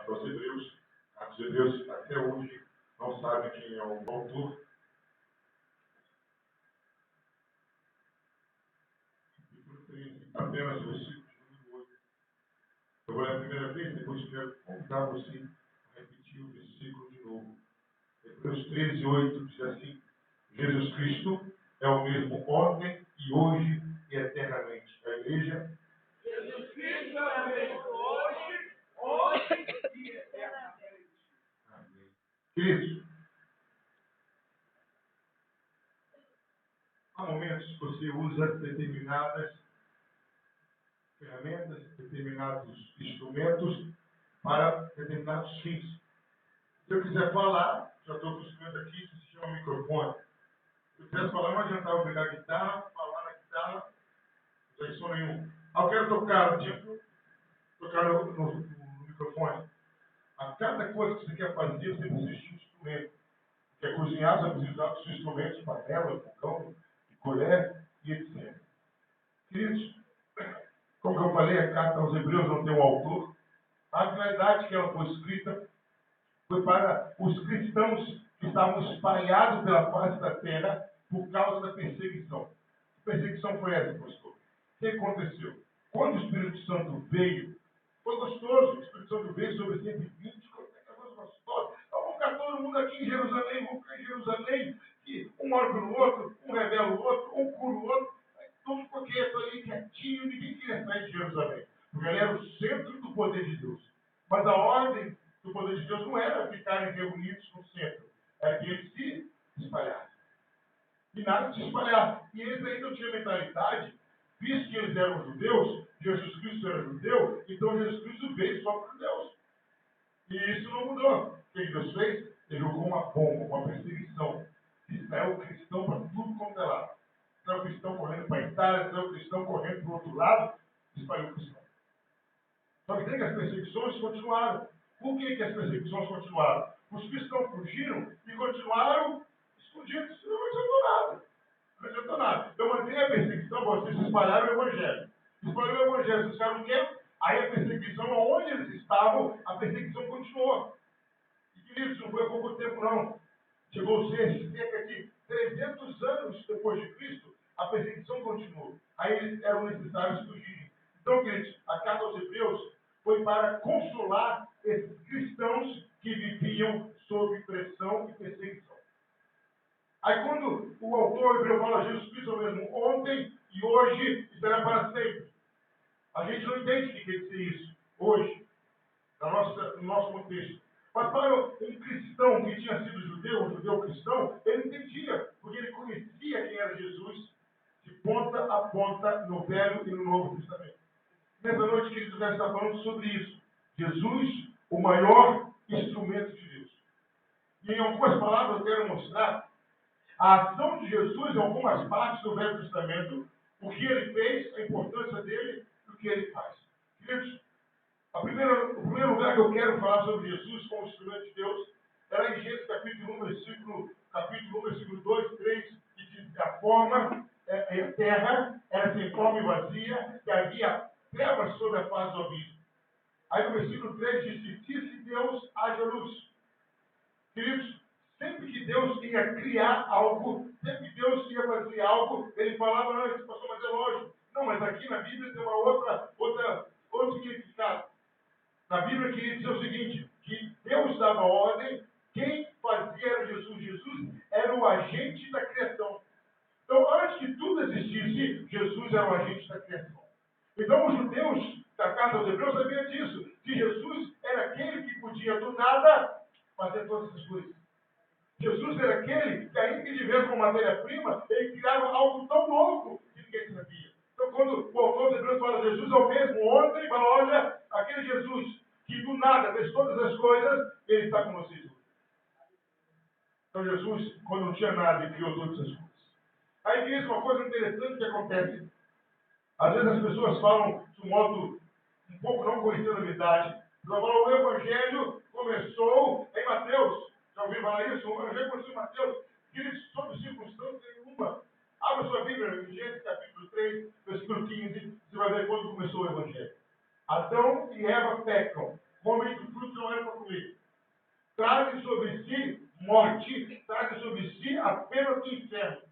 carta aos Hebreus. Os Hebreus até hoje não sabem quem é o autor. Capítulo 13, apenas o versículo de 8. Eu vou ler a primeira vez, depois quero convidar você a repetir o versículo de novo. Hebreus 13, 8 diz assim: Jesus Cristo é o mesmo ontem e hoje e eternamente. A igreja. Jesus Cristo é o mesmo hoje e eternamente. Amém. Queridos, há momentos que você usa determinadas ferramentas, determinados instrumentos para determinados fins. Se eu quiser falar, já estou com o instrumento aqui que se chama microfone. Se eu quisesse falar, não adiantava eu pegar a guitarra, falar na guitarra, não tem som nenhum. Eu quero tocar, tocar no microfone. A cada coisa que você quer fazer, você precisa de um instrumento. Quer cozinhar, você precisa dos seus instrumentos, panela, fogão, colher e etc. Queridos, como eu falei, a carta aos Hebreus não tem um autor. A finalidade que ela foi escrita foi para os cristãos que estavam espalhados pela face da terra por causa da perseguição. Que perseguição foi essa, pastor? O que aconteceu? Quando o Espírito Santo veio, foi gostoso. O Espírito Santo veio sobre 120, coisa gostosa. Então, vamos ficar todo mundo aqui em Jerusalém, vamos ficar em Jerusalém, que um olha para o outro, um revela o outro, um cura o outro. Tudo porque eu estou ali quietinho, ninguém queria sair de Jerusalém. Porque ele era o centro do poder de Deus. Mas a ordem do poder de Deus não era ficarem reunidos no centro. Era que eles se espalhassem. E nada de se espalhar. E eles ainda tinham mentalidade, visto que eles eram judeus, Jesus Cristo era judeu, então Jesus Cristo veio só para os judeus. E isso não mudou. O que Deus fez? Ele jogou uma bomba, uma perseguição. Israel cristão para tudo quanto é lado. Israel cristão correndo para a Itália, Israel cristão correndo para o outro lado, espalhou o cristão. Só que tem que as perseguições continuaram. Por que as perseguições continuaram? Os cristãos fugiram e continuaram escondidos. Não adiantou nada. Não adiantou nada. Eu mandei a perseguição para vocês espalharem o Evangelho. Espalharam o Evangelho, vocês ficaram o quê? Aí a perseguição, onde eles estavam, a perseguição continuou. E queridos, não foi há pouco tempo não. Chegou a ser cerca de 300 anos depois de Cristo, a perseguição continuou. Aí eles eram necessários fugirem. Então, queridos, a carta aos Hebreus foi para consolar esses cristãos que viviam sob pressão e perseguição. Aí quando o autor hebreu fala Jesus Cristo é o mesmo ontem e hoje e será para sempre. A gente não entende o que quer dizer isso hoje, no nosso contexto. Mas para um cristão que tinha sido judeu, um judeu cristão, ele entendia, porque ele conhecia quem era Jesus de ponta a ponta no Velho e no Novo Testamento. Nessa noite, queridos, eu quero estar falando sobre isso. Jesus, o maior instrumento de Deus. E em algumas palavras eu quero mostrar a ação de Jesus em algumas partes do Velho Testamento, o que ele fez, a importância dele e o que ele faz. Queridos, o primeiro lugar que eu quero falar sobre Jesus como instrumento de Deus era em Gênesis capítulo 1, versículo 2, 3, que diz que a forma terra era sem forma e vazia, e havia trevas sobre a face do abismo. Aí no versículo 3 diz que disse Deus haja luz. Queridos, sempre que Deus ia criar algo, sempre que Deus ia fazer algo, ele falava antes, pastor, mas é lógico. Não, mas aqui na Bíblia tem uma outro significado. Na Bíblia queria dizer o seguinte, que Deus dava ordem, quem fazia era Jesus. Jesus era o agente da criação. Então, antes que tudo existisse, Jesus era o agente da criação. Então, os judeus da carta aos Hebreus sabiam disso, que Jesus era aquele que podia, do nada, fazer todas essas coisas. Jesus era aquele que, ainda que tivesse uma matéria-prima, ele criava algo tão louco que ninguém sabia. Então, quando o autor dos Hebreus fala Jesus é o mesmo ontem, fala, olha, aquele Jesus que do nada fez todas as coisas, ele está com vocês hoje. Então, Jesus, quando não tinha nada, ele criou todas as coisas. Aí diz uma coisa interessante que acontece. Às vezes as pessoas falam de um modo um pouco não conhecido da verdade. Elas falam, o Evangelho começou em Mateus. Já ouviram falar isso? O Evangelho começou em Mateus. Queridos, sob circunstância nenhuma. Abra sua Bíblia em Gênesis capítulo 3, versículo 15. Você vai ver quando começou o Evangelho. Adão e Eva pecam. Comem do fruto que não é trazem sobre si morte, trazem sobre si a pena do inferno.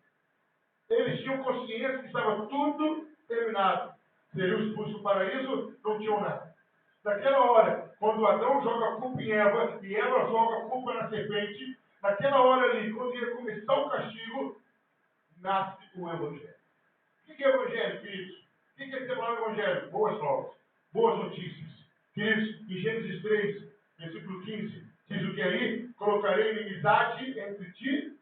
Eles tinham consciência que estava tudo terminado. Seriam expulsos do paraíso, não tinham nada. Naquela hora, quando Adão joga a culpa em Eva, e Eva joga a culpa na serpente, naquela hora ali, quando ia começar o castigo, nasce o Evangelho. O que é Evangelho, queridos? O que é essa palavra Evangelho? Boas novas, boas notícias. Queridos, em Gênesis 3, versículo 15, diz o que aí? Colocarei inimizade entre ti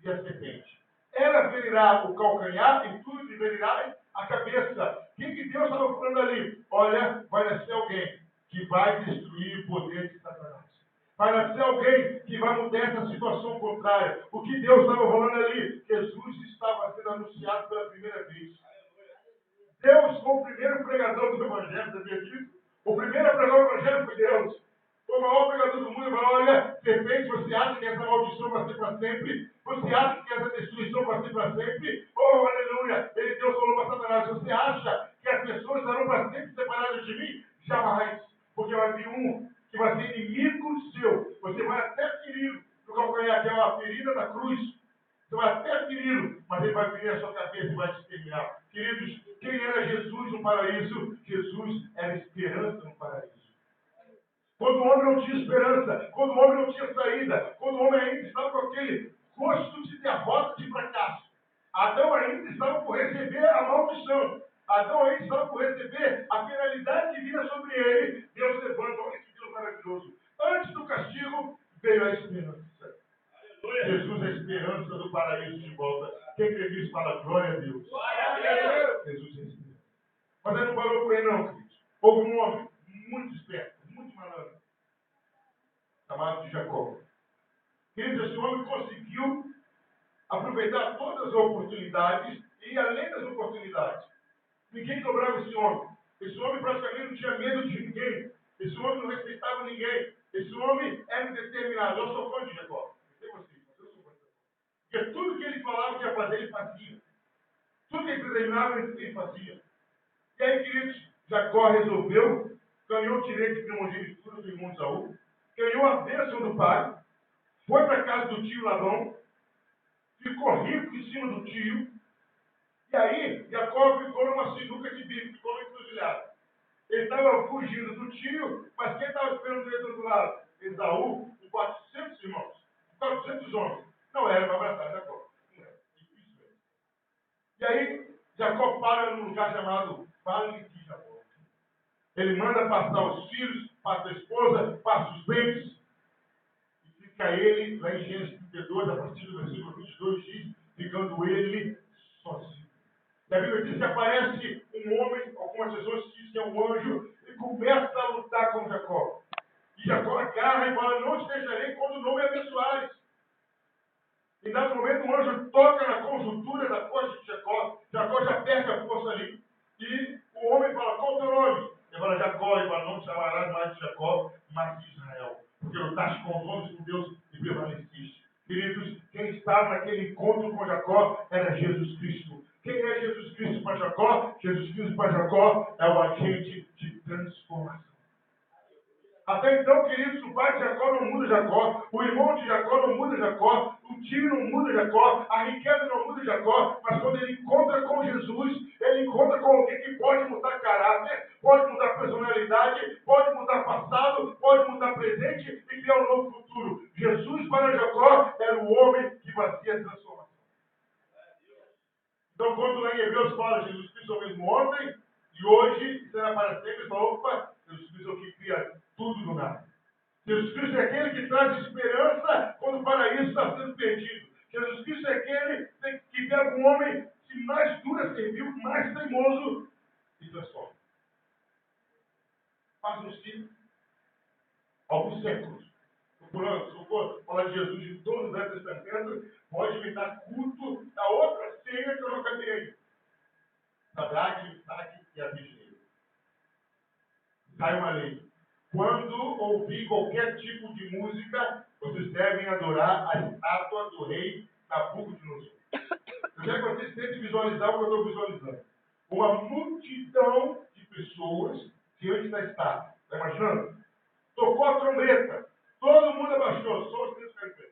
e a serpente. Ela ferirá o calcanhar e tu lhe ferirás a cabeça. O que Deus estava falando ali? Olha, vai nascer alguém que vai destruir o poder de Satanás. Vai nascer alguém que vai mudar essa situação contrária. O que Deus estava falando ali? Jesus estava sendo anunciado pela primeira vez. Deus foi o primeiro pregador do Evangelho, sabia disso? O primeiro a pregar o Evangelho foi Deus. Foi o maior pregador do mundo e falou: olha, serpente, você acha que essa maldição vai ser para sempre? Você acha que essa destruição vai ser para sempre? Oh, aleluia! Deus falou para Satanás: você acha que as pessoas estarão para sempre separadas de mim? Jamais. Porque vai vir um que vai ser inimigo seu. Você vai até ferir no calcanhar, que é uma ferida da cruz. Você vai até feri-lo, mas ele vai ferir a sua cabeça e vai te exterminar. Queridos, quem era Jesus no paraíso? Jesus era esperança no paraíso. Quando o homem não tinha esperança, quando o homem não tinha saída, quando o homem ainda estava com aquele gosto de derrota, de fracasso, Adão ainda estava por receber a maldição. Adão ainda estava por receber a penalidade que vinha sobre ele. Deus levanta, olha que Deus maravilhoso. Antes do castigo, veio a esperança. Jesus é a esperança do paraíso de volta. Quem crê nisso fala glória a Deus. Glória a Deus. Jesus é a esperança. Mas ele não parou por aí não, queridos. Houve um homem muito esperto, muito malandro, chamado de Jacó. Queridos, esse homem conseguiu aproveitar todas as oportunidades e ir além das oportunidades. Ninguém cobrava esse homem. Esse homem praticamente não tinha medo de ninguém. Esse homem não respeitava ninguém. Esse homem era determinado. Eu sou fã de Jacó. Eu sou fã de Jacó. Porque tudo que ele falava que ia fazer, ele fazia. Tudo que ele determinava, ele fazia. E aí, queridos, Jacó resolveu, ganhou o direito de primogenitura do irmão de Saul, ganhou a bênção do pai, foi para a casa do tio Labão, ficou rico em cima do tio, e aí Jacó ficou numa sinuca de bico, ficou no encruzilhado. Ele estava fugindo do tio, mas quem estava esperando ele do outro lado? Esaú, com 400 irmãos, com 400 homens. Não era para abraçar Jacó. Não era. Difícil mesmo. E aí, Jacó para num lugar chamado Vale de Jacó. Ele manda passar os filhos, passa a esposa, passa os bens. E fica ele, lá em Gênesis 32, a partir do versículo 22, diz, ficando ele sozinho. E a Bíblia diz que aparece um homem, algumas pessoas dizem que é um anjo, e começa a lutar com Jacó. E Jacó agarra e fala: não te deixarei quando não me abençoares. Em dado momento, o anjo toca na conjuntura da coxa de Jacó. Jacó já perde a força ali. E o homem fala: qual o teu nome? Ele fala: Jacó. Ele fala: não te chamarás mais de Jacó, mas de Israel. Porque lutaste com os homens com Deus e prevaleciste. Queridos, quem estava naquele encontro com Jacó era Jesus Cristo. Quem é Jesus Cristo para Jacó? Jesus Cristo para Jacó é o agente de transformação. Até então, queridos, o pai de Jacó não muda Jacó, o irmão de Jacó não muda Jacó, o tio não muda Jacó, a riqueza não muda Jacó, mas quando ele encontra com Jesus, ele encontra com alguém que pode mudar caráter, pode mudar personalidade, pode mudar passado, pode mudar presente e criar um novo futuro. Jesus para Jacó era o homem que fazia a transformação. Então, quando lá em Hebreus fala Jesus Cristo é o mesmo ontem e hoje e será para sempre, ele fala: opa, Jesus Cristo é o que cria tudo do nada. Jesus Cristo é aquele que traz esperança quando o paraíso está sendo perdido. Jesus Cristo é aquele que pega um homem que mais dura serviu, mais teimoso e transforma. Faz um ciclo, alguns séculos. Se eu for falar de Jesus em todo o Velho Testamento, pode me dar culto da outra ceia que eu não cantei. Sadraque, Mesaque e Abednego. Sai uma lei. Quando ouvir qualquer tipo de música, vocês devem adorar a estátua do rei Nabucodonosor. Eu quero que vocês tentem visualizar o que eu estou visualizando. Uma multidão de pessoas diante da estátua. Está imaginando? Tocou a trombeta. Todo mundo abaixou, só os 3 ficaram em pé.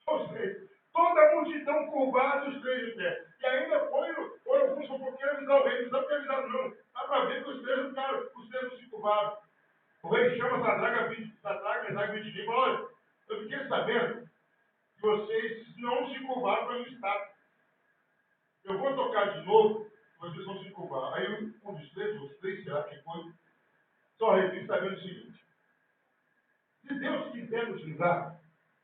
Só os 3. Toda a multidão curvada, os 3 em pé. E ainda foram alguns fofoqueiros avisar o rei. Não precisava ter avisado, não. Dá para ver que os 3 não ficaram, os 3 não se curvaram. O rei chama Sadraque, Mesaque e Abednego e fala: olha, eu fiquei sabendo que vocês não se curvaram para o Estado. Eu vou tocar de novo, vocês vão se curvar. Aí um dos 3, os 3, sei lá quem foi, só fique sabendo o seguinte: se Deus quiser nos livrar,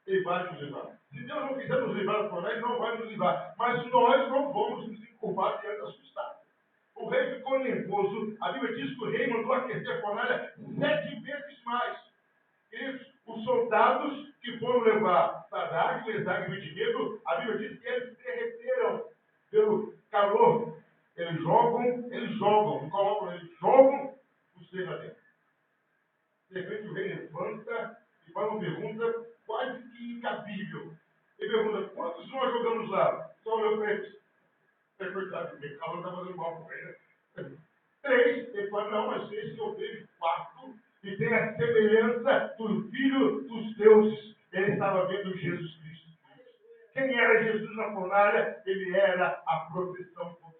Ele vai nos livrar. Se Deus não quiser nos livrar por nós, não vai nos livrar. Mas nós não vamos nos encurvar diante da sua estátua. O rei ficou nervoso. A Bíblia diz que o rei mandou aquecer a fornalha 7 vezes mais. Os soldados que foram levar Sadraque, Mesaque e Abednego, a Bíblia diz que eles derreteram pelo calor. Eles jogam os 3 lá dentro. De repente o rei levanta e faz uma pergunta quase que incabível. Ele pergunta: quantos nós jogamos lá? Só olhou para eles. Coitado, o calor está fazendo mal para ele. 3, ele fala: não, mas esse eu vejo 4 e tem a semelhança do Filho dos deuses. Ele estava vendo Jesus Cristo. Quem era Jesus na fornalha? Ele era a proteção contra o fogo.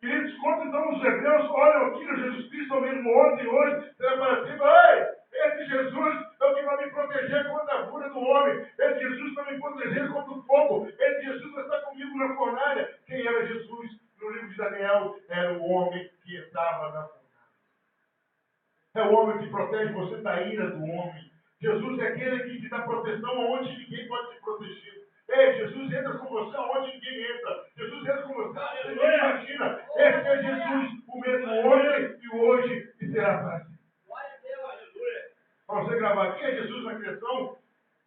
Queridos, quando então os hebreus olham aqui no Jesus Cristo, ao mesmo ontem e hoje, você vai falar assim: ei, esse Jesus é o que vai me proteger contra a fúria do homem. Esse Jesus vai me proteger contra o fogo. Esse Jesus vai estar comigo na fornalha. Quem era Jesus? No livro de Daniel, era o homem que estava na fornalha. É o homem que protege você da ira do homem. Jesus é aquele que te dá proteção onde ninguém pode te proteger. Ei, Jesus entra com você onde ninguém entra. Jesus entra com você onde ninguém imagina. Esse é Jesus, o mesmo ontem e hoje e será para sempre. Para você gravar: quem é Jesus na criação?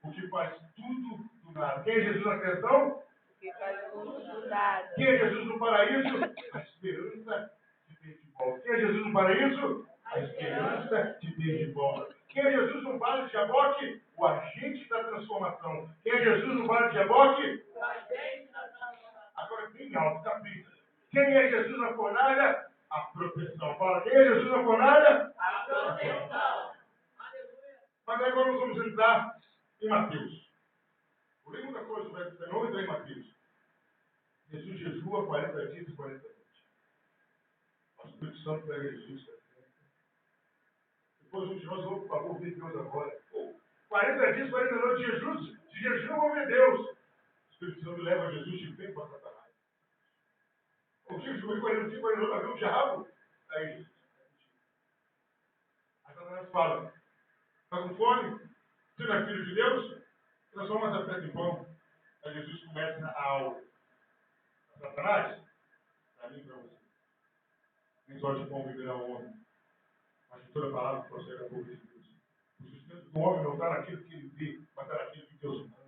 O que faz tudo do nada. Quem é Jesus na criação? O que faz tudo do nada. Quem é Jesus no paraíso? A esperança de ter de volta. Quem é Jesus no paraíso? A esperança de ter de volta. Quem é Jesus no vale de Jaboque? O agente da transformação. Quem é Jesus no vale de Jaboque? O agente da transformação. Agora bem alto, capricha. Quem é Jesus na fornalha? A proteção. Fala: quem é Jesus na fornalha? A proteção. Aleluia. Mas agora nós vamos entrar em Mateus. Eu li muita coisa sobre isso, não entrei em Mateus. Jesus jejua 40 dias e 40 noites. O Espírito Santo pega Jesus. Depois um de nós, por favor, ver Deus agora. 40 dias, 40 noites de Jesus, de jejum, vão ver Deus. O Espírito Santo leva Jesus de frente para Satanás. O jejum de 40 dias, 40 noites, vai ver o diabo. Aí Jesus. Aí Satanás fala: está com fome? Você não é filho de Deus? Transforma essa pedra em pão. Aí Jesus começa a aula. Satanás, para mim e para você. Nem só de pão viverá o homem, mas de toda palavra que procede da boca de Deus. O sustento do homem não está naquilo que ele vê, mas está naquilo que Deus manda.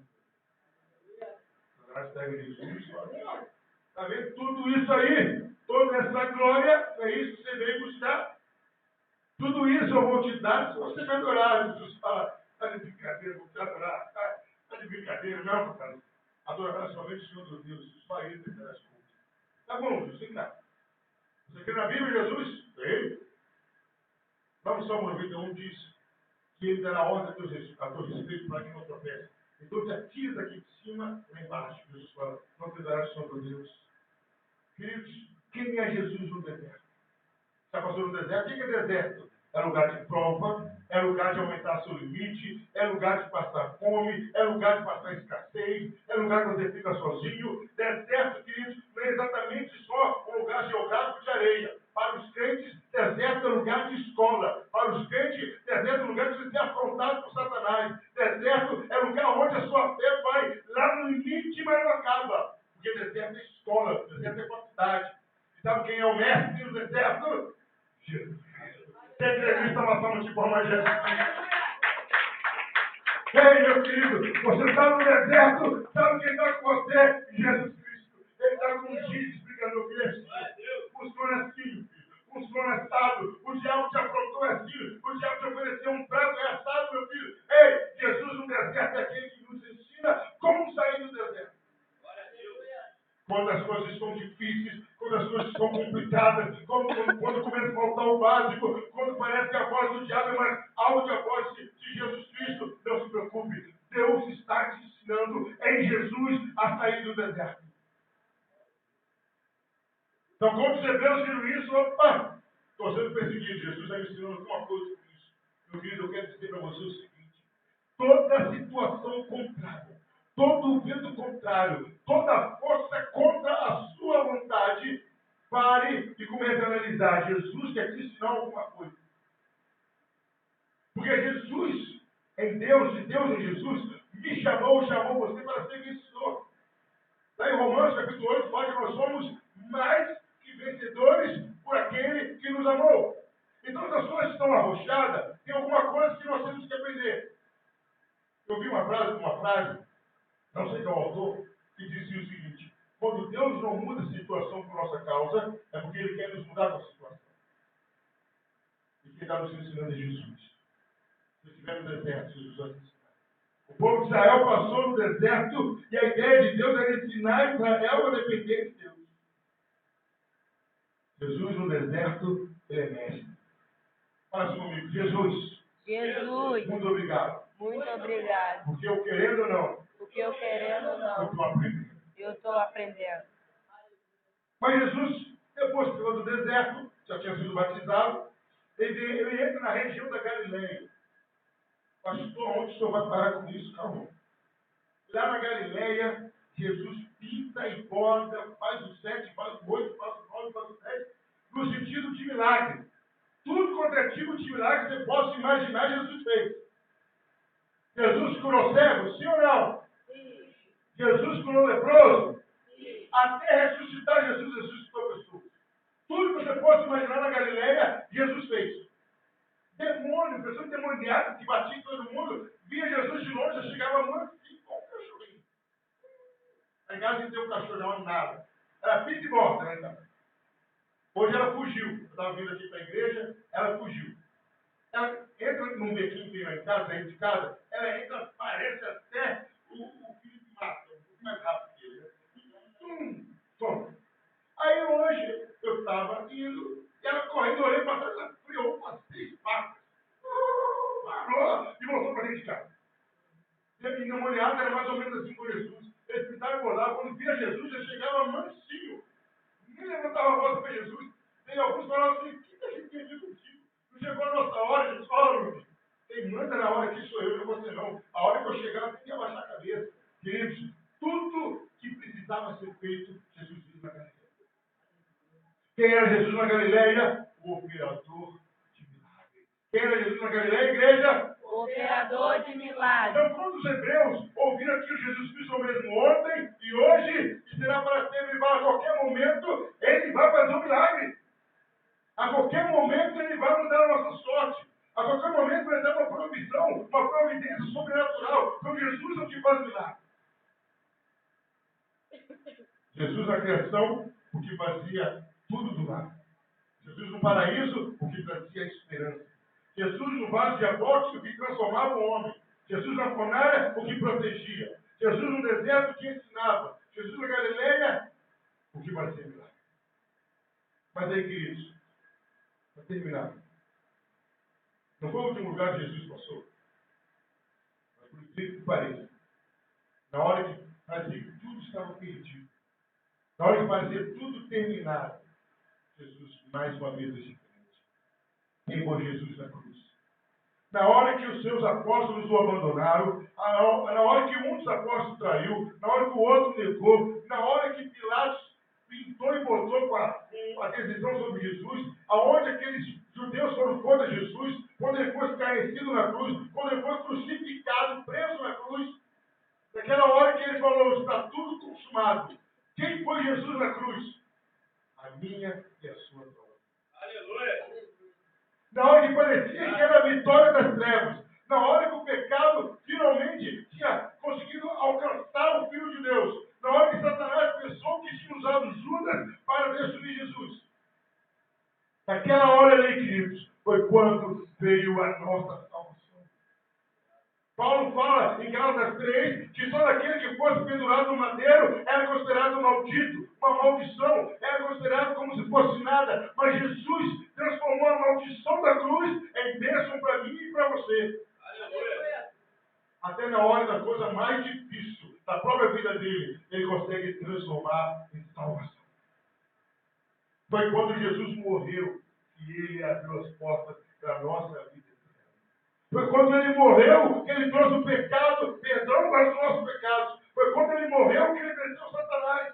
Satanás pega Jesus e fala: está vendo tudo isso aí? Toda essa glória, é isso que você veio buscar. Tudo isso eu vou te dar se você me adorar. Jesus fala: está de brincadeira, vou te adorar. Está de brincadeira, não, cara. Adorará somente o Senhor do Deus, só Ele terá as contas. Tá bom, Jesus, vem cá. Você crê na Bíblia, Jesus? Ele. Vamos Salmo 91 diz que Ele dará ordem a teu respeito para que não tropece. Então te atira daqui de cima lá embaixo. Jesus fala: não te dará o Senhor do Deus. Queridos, quem é Jesus no deserto? Está passando no deserto? O que é deserto? É lugar de prova, é lugar de aumentar seu limite, é lugar de passar fome, é lugar de passar escassez, é lugar que você fica sozinho. Deserto, queridos, não é exatamente só um lugar geográfico de areia. Para os crentes, deserto é lugar de escola. Para os crentes, deserto é lugar de você ser afrontado por Satanás. Deserto é lugar onde a sua fé vai lá no limite, mas não acaba. Porque deserto é escola, deserto é faculdade. E sabe quem é o mestre do deserto? Jesus Cristo. Quem acredita uma salva de palmas a Jesus Cristo? Ei, meu querido, você está no deserto, sabe quem está com você? Jesus Cristo. Ele está com um giz explicando: o que é isso? Funciona assim, filho. Funciona assado. O diabo te afrontou assim. O diabo te ofereceu um prato assado, meu filho. Ei, Jesus no deserto é aquele que nos ensina como sair do deserto. Quando as coisas estão difíceis, quando as coisas estão complicadas, quando começa a faltar o básico, quando que parece que é a voz do diabo, mas áudio a voz de Jesus Cristo. Não se preocupe. Deus está te ensinando em Jesus a sair do deserto. Então, quando os hebreus viram isso, opa, estou sendo perseguido. Jesus está me ensinando alguma coisa com isso. Meu querido, eu quero dizer para você o seguinte: toda situação contrária, todo vento contrário, toda força contra a sua vontade, pare e comece a analisar. Jesus quer te ensinar alguma coisa. Porque Jesus, em Deus, e Deus em Jesus, me chamou você para ser vencedor. Lá em Romanos, capítulo 8, fala que nós somos mais que vencedores por aquele que nos amou. Então, se as coisas estão arrochadas, tem alguma coisa que nós temos que aprender. Eu vi uma frase, não sei qual autor, que dizia o seguinte: quando Deus não muda a situação por nossa causa, é porque Ele quer nos mudar com a situação. E quem está nos ensinando é Jesus. Se estiver no deserto, Jesus vai nos ensinar. O povo de Israel passou no deserto e a ideia de Deus era ensinar Israel a depender de Deus. Jesus no deserto, Ele é mestre. Fala assim comigo: Jesus. Jesus. Muito obrigado. Muito obrigado. Porque eu querendo ou não, Porque eu querendo ou eu não, estou aprendendo. eu estou aprendendo. Mas Jesus, depois que saiu do deserto, já tinha sido batizado, ele entra na região da Galileia. Pastor, onde o senhor vai parar com isso? Calma. Lá na Galileia, Jesus pinta e borda, faz o 7, faz o 8, faz o 9, faz o 10, no sentido de milagre. Tudo quanto é tipo de milagre que você possa imaginar, Jesus fez. Jesus curou cego, sim ou não? Sim. Jesus curou leproso? Sim. Até ressuscitar Jesus ressuscitou pessoas. Tudo que você possa imaginar na Galileia, Jesus fez. Demônio, pessoas endemoniadas que batiam todo mundo, via Jesus de longe, já chegava mansinho com um cachorrinho. Lá em casa não tem um cachorro, não, nada. Era pita e morta, né, então? Hoje ela fugiu. Eu estava vindo aqui para a igreja, ela fugiu. Ela entra num bequinho que tem lá em casa, dentro de casa, ela entra, parece até o filho de Mata, um pouco mais rápido que ele, né? Toma. Aí hoje eu estava indo, e ela correndo, olhei para trás, ela criou umas 6 patas. Parou e voltou para dentro de casa. E a endemoniada era mais ou menos assim com Jesus. Eles tentaram engordar, quando via Jesus, já chegava mansinho. Nem levantava a voz para Jesus. E alguns falavam assim: o que a gente tem contigo? Não chegou a nossa hora, Jesus. Fala, meu filho. Quem manda na hora aqui sou eu, não você não. A hora que eu chegar, tem que abaixar a cabeça. Queridos, tudo que precisava ser feito, Jesus fez na Galileia. Quem era Jesus na Galileia? O operador de milagre. Quem era Jesus na Galileia, igreja? Operador de milagres. Então, quando os hebreus ouviram que o Jesus Cristo é o mesmo ontem e hoje, e será para sempre, e a qualquer momento, ele vai fazer um milagre. A qualquer momento, ele vai mudar a nossa sorte. A qualquer momento, vai dar uma provisão, uma providência sobrenatural. Então, Jesus é o que faz milagre. Jesus na criação, o que fazia tudo do lado. Jesus no paraíso, o que trazia esperança. Jesus no vaso de abóbora, o que transformava o homem. Jesus na fornalha, o que protegia. Jesus no deserto, o que ensinava. Jesus na Galileia, o que fazia milagre. Mas aí, queridos, para terminar, não foi o último lugar que Jesus passou. Mas por incrível que pareça, na hora que parecia que tudo estava perdido, na hora que parecia tudo terminado, Jesus mais uma vez é diferente. Queimou Jesus na cruz. Na hora que os seus apóstolos o abandonaram, na hora que um dos apóstolos traiu, na hora que o outro negou, na hora que Pilatos pintou e botou com a decisão sobre Jesus, aonde aqueles judeus foram contra Jesus, quando ele foi escarnecido na cruz, quando ele foi crucificado, preso na cruz, naquela hora que ele falou: está tudo consumado. Quem foi Jesus na cruz? A minha e a sua prova. Aleluia. Na hora que parecia que era a vitória das trevas, na hora que o pecado finalmente tinha conseguido alcançar o Filho de Deus, na hora que Satanás pensou que tinha usado Judas para destruir Jesus. Naquela hora ali, queridos, foi quando veio a nossa salvação. Paulo fala em Gálatas 3 que todo aquele que fosse pendurado no madeiro era considerado maldito, uma maldição, era considerado como se fosse nada. Mas Jesus transformou a maldição da cruz você. Até na hora da coisa mais difícil da própria vida dele, ele consegue transformar em salvação. Foi quando Jesus morreu que ele abriu as portas para a nossa vida. Foi quando ele morreu que ele trouxe o pecado, perdão para os nossos pecados. Foi quando ele morreu que ele venceu Satanás.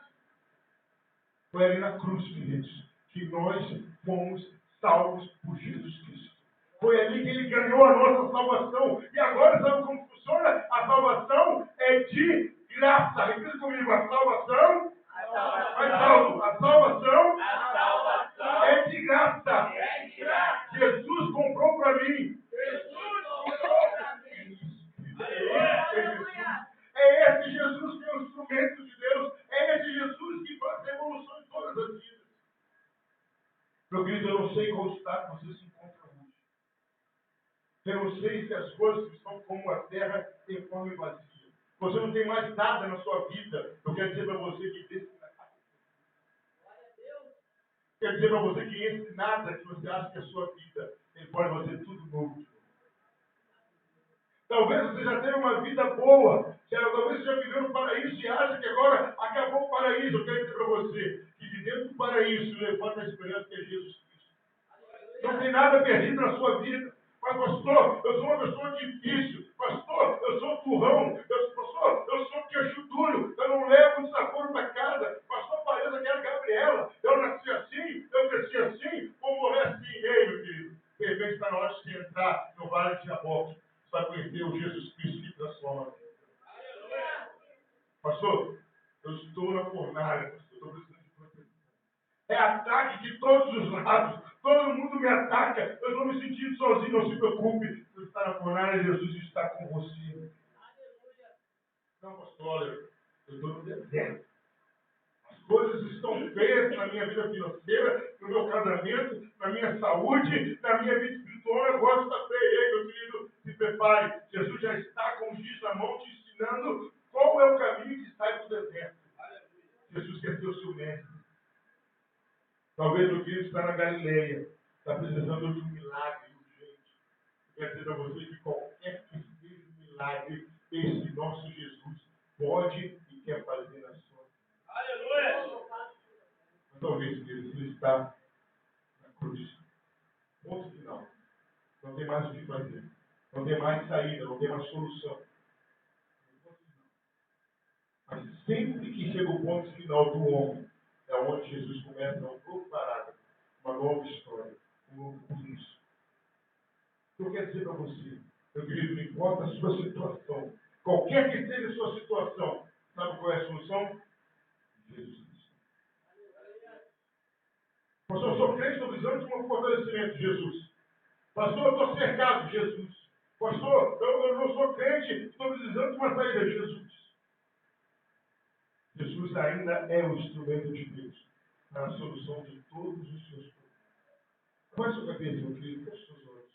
Foi ali na cruz, queridos, que nós fomos salvos por Jesus Cristo. Foi ali que ele ganhou a nossa salvação. E agora sabe como funciona? A salvação é de graça. Repita comigo, a salvação. Mais alto. A salvação é de graça. Jesus comprou para mim. É esse Jesus que é o instrumento de Deus. É esse Jesus que faz revolução em todas as vidas. Meu querido, eu não sei qual estado você se encontra hoje. Eu não sei se as coisas estão como a terra em forma vazia. Você não tem mais nada na sua vida. Eu quero dizer para você que desse nada. Quero dizer para você que esse nada que você acha que é a sua vida, ele pode fazer tudo novo. Talvez você já tenha uma vida boa. Talvez você já viveu no paraíso e acha que agora acabou o paraíso. Eu quero dizer para você que de dentro do paraíso levanta a esperança que é Jesus Cristo. Não tem nada perdido na sua vida. Mas, pastor, eu sou uma pessoa difícil. Pastor, eu sou turrão. Pastor, eu sou queixo duro. Eu não levo desaforo para casa. Pastor, parece que era Gabriela. Eu nasci assim, eu cresci assim, vou morrer assim. Ei, meu querido, de repente está na hora de você entrar no vale de Jaboque para conhecer o Jesus Cristo que transforma a vida. Pastor, eu estou na fornalha. Pastor, estou precisando de proteção. É ataque de todos os lados. Todo mundo me ataca. Eu estou me sentindo sozinho. Não se preocupe. Você está na fornalha, Jesus está com você. Não, pastor, olha, eu estou no deserto. As coisas estão feias na minha vida financeira, no meu casamento, na minha saúde, na minha vida espiritual. O negócio está feio. Ei, meu querido, se prepare. Jesus já está com os giz na mão te ensinando qual é o caminho que sai do deserto. Jesus quer ser o seu mestre. Talvez o filho está na Galileia, está precisando de um milagre urgente. Quer dizer para você que qualquer que seja um milagre, esse nosso Jesus pode e quer fazer na sua vida. Aleluia! Mas talvez ele está na cruz. Ponto final. Não tem mais o que fazer. Não tem mais saída, não tem mais solução. Mas sempre que chega o ponto final do homem, é onde Jesus começa uma nova parada, uma nova história, um novo começo. Eu quero dizer para você, meu querido, não importa a sua situação, qualquer que seja a sua situação, sabe qual é a solução? Jesus Cristo. Pastor, eu sou crente, estou precisando de um fortalecimento, Jesus. Pastor, eu estou cercado, Jesus. Pastor, eu não sou crente, estou precisando de uma saída, Jesus. Jesus ainda é o instrumento de Deus para a solução de todos os seus problemas. Abaixe sua cabeça, meu querido, feche seus olhos.